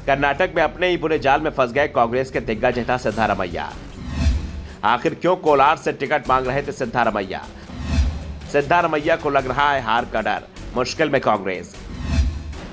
कर्नाटक में अपने ही बुरे जाल में फंस गए कांग्रेस के दिग्गज नेता सिद्धारमैया। आखिर क्यों कोलार से टिकट मांग रहे थे सिद्धारमैया? सिद्धारमैया को लग रहा है हार का डर, मुश्किल में कांग्रेस।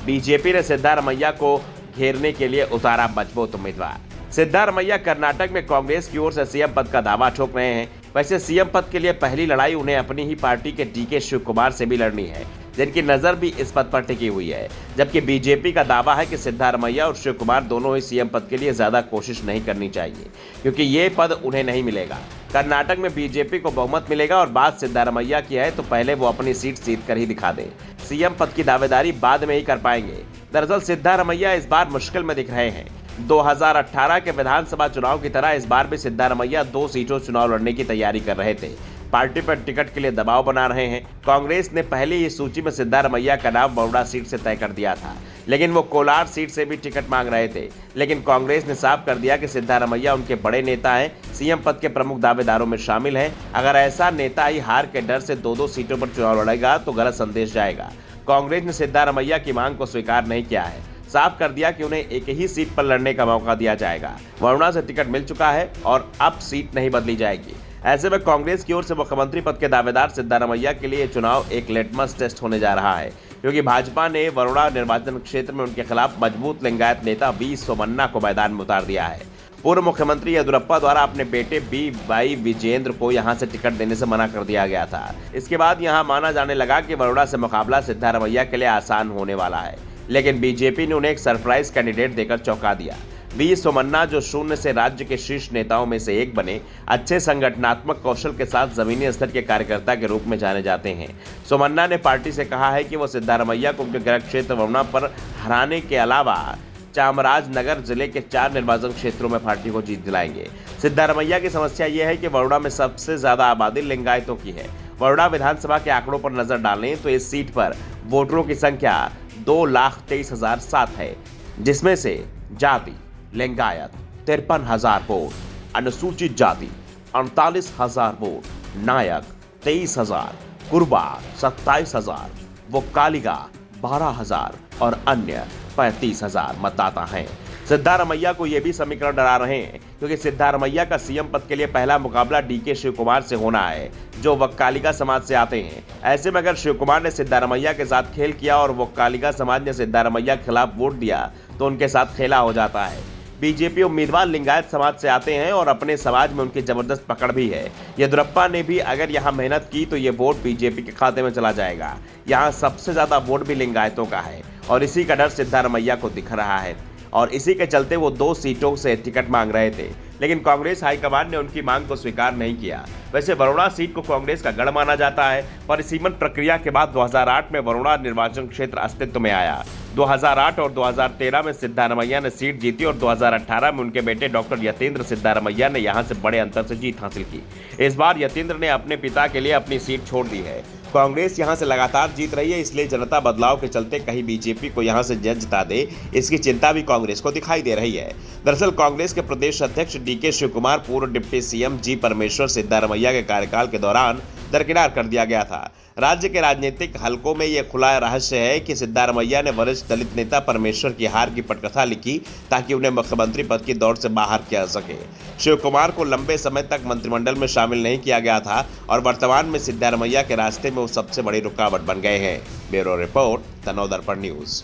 बीजेपी ने सिद्धारमैया को घेरने के लिए उतारा मजबूत उम्मीदवार। सिद्धारमैया कर्नाटक में कांग्रेस की ओर से सीएम पद का दावा ठोक रहे हैं। वैसे सीएम पद के लिए पहली लड़ाई उन्हें अपनी ही पार्टी के डीके शिव कुमार से भी लड़नी है, जिनकी नजर भी इस पद पर टिकी हुई है। जबकि बीजेपी का दावा है कि सिद्धारमैया और शिव कुमार दोनों ही सीएम पद के लिए ज्यादा कोशिश नहीं करनी चाहिए, क्योंकि ये पद उन्हें नहीं मिलेगा। कर्नाटक में बीजेपी को बहुमत मिलेगा और बात सिद्धारमैया की है तो पहले वो अपनी सीट जीत कर ही दिखा दें। सीएम पद की दावेदारी बाद में ही कर पाएंगे। दरअसल सिद्धारमैया इस बार मुश्किल में दिख रहे हैं। 2018 के विधानसभा चुनाव की तरह इस बार भी सिद्धारमैया 2 सीटों चुनाव लड़ने की तैयारी कर रहे थे। पार्टी पर टिकट के लिए दबाव बना रहे हैं। कांग्रेस ने पहले ही सूची में सिद्धारमैया का नाम बड़ौदा सीट से तय कर दिया था, लेकिन वो कोलार सीट से भी टिकट मांग रहे थे। लेकिन कांग्रेस ने साफ कर दिया कि सिद्धारमैया उनके बड़े नेता हैं, सीएम पद के प्रमुख दावेदारों में शामिल हैं। अगर ऐसा नेता ही हार के डर से 2-2 सीटों पर चुनाव लड़ेगा तो गलत संदेश जाएगा। कांग्रेस ने सिद्धारमैया की मांग को स्वीकार नहीं किया है, साफ कर दिया कि उन्हें एक ही सीट पर लड़ने का मौका दिया जाएगा। वरुणा से टिकट मिल चुका है और अब सीट नहीं बदली जाएगी। ऐसे में कांग्रेस की ओर से मुख्यमंत्री पद के दावेदार सिद्धारमैया के लिए चुनाव एक लिटमस टेस्ट होने जा रहा है, क्योंकि भाजपा ने वरुणा निर्वाचन क्षेत्र में उनके खिलाफ मजबूत लिंगायत नेता वी सोमन्ना को मैदान में उतार दिया है। पूर्व मुख्यमंत्री येदियुरप्पा द्वारा अपने बेटे बी वाई विजेंद्र को यहां से टिकट देने से मना कर दिया गया था। इसके बाद यहां माना जाने लगा कि वरुणा से मुकाबला सिद्धारमैया के लिए आसान होने वाला है, लेकिन बीजेपी ने उन्हें एक सरप्राइज कैंडिडेट देकर चौंका दिया। वी सोमन्ना, जो शून्य से राज्य के शीर्ष नेताओं में से एक बने, अच्छे संगठनात्मक कौशल के साथ जमीनी स्तर के कार्यकर्ता के रूप में जाने जाते हैं। सोमन्ना ने पार्टी से कहा है कि वो सिद्धारमैया को उनके गृह क्षेत्र वरुणा पर हराने के अलावा चामराजनगर जिले के 4 निर्वाचन क्षेत्रों में पार्टी को जीत दिलाएंगे। सिद्धारमैया की समस्या यह है कि वरुणा में सबसे ज्यादा आबादी लिंगायतों की है। वरुणा विधानसभा के आंकड़ों पर नजर डालें तो इस सीट पर वोटरों की संख्या 2,23,007 है, जिसमें से जाति लिंगायत 53,000 वोट, अनुसूचित जाति 48,000 वोट, नायक 23,000, कुर्बा 27,000, वोक्कालिगा 12,000 और अन्य 35,000 मतदाता हैं। सिद्धारमैया को यह भी समीकरण डरा रहे हैं, क्योंकि सिद्धारमैया का सीएम पद के लिए पहला मुकाबला डीके शिव कुमार से होना है, जो वोक्कालिगा समाज से आते हैं। ऐसे में अगर शिव कुमार ने सिद्धारमैया के साथ खेल किया और वोक्कालिगा समाज ने सिद्धारमैया के खिलाफ वोट दिया तो उनके साथ खेला हो जाता है। बीजेपी उम्मीदवार लिंगायत समाज से आते हैं और अपने समाज में उनकी जबरदस्त पकड़ भी है। येदियुरप्पा ने भी अगर यहाँ मेहनत की तो ये वोट बीजेपी के खाते में चला जाएगा। यहाँ सबसे ज्यादा वोट भी लिंगायतों का है और इसी का डर सिद्धारमैया को दिख रहा है और इसी के चलते वो 2 सीटों से टिकट मांग रहे थे, लेकिन कांग्रेस हाईकमान ने उनकी मांग को स्वीकार नहीं किया। वैसे वरुणा सीट को कांग्रेस का गढ़ माना जाता है। परिसीमन प्रक्रिया के बाद 2008 में वरुणा निर्वाचन क्षेत्र अस्तित्व में आया। 2008 और 2013 में सिद्धारमैया ने सीट जीती और 2018 में उनके बेटे डॉक्टर यतेंद्र सिद्धारमैया ने यहां से बड़े अंतर से जीत हासिल की। इस बार यतेंद्र ने अपने पिता के लिए अपनी सीट छोड़ दी है। कांग्रेस यहां से लगातार जीत रही है, इसलिए जनता बदलाव के चलते कहीं बीजेपी को यहां से जिता दे, इसकी चिंता भी कांग्रेस को दिखाई दे रही है। दरअसल कांग्रेस के प्रदेश अध्यक्ष डीके शिव कुमार, पूर्व डिप्टी सीएम जी परमेश्वर सिद्धारमैया के कार्यकाल के दौरान दरकिनार कर दिया गया था। राज्य के राजनीतिक हलकों में यह खुला रहस्य है कि सिद्धारमैया ने वरिष्ठ दलित नेता परमेश्वर की हार की पटकथा लिखी ताकि उन्हें मुख्यमंत्री पद की दौड़ से बाहर किया सके। शिव कुमार को लंबे समय तक मंत्रिमंडल में शामिल नहीं किया गया था और वर्तमान में सिद्धारमैया के रास्ते में वो सबसे बड़ी रुकावट बन गए हैं। Bureau report, Tanodarpan news.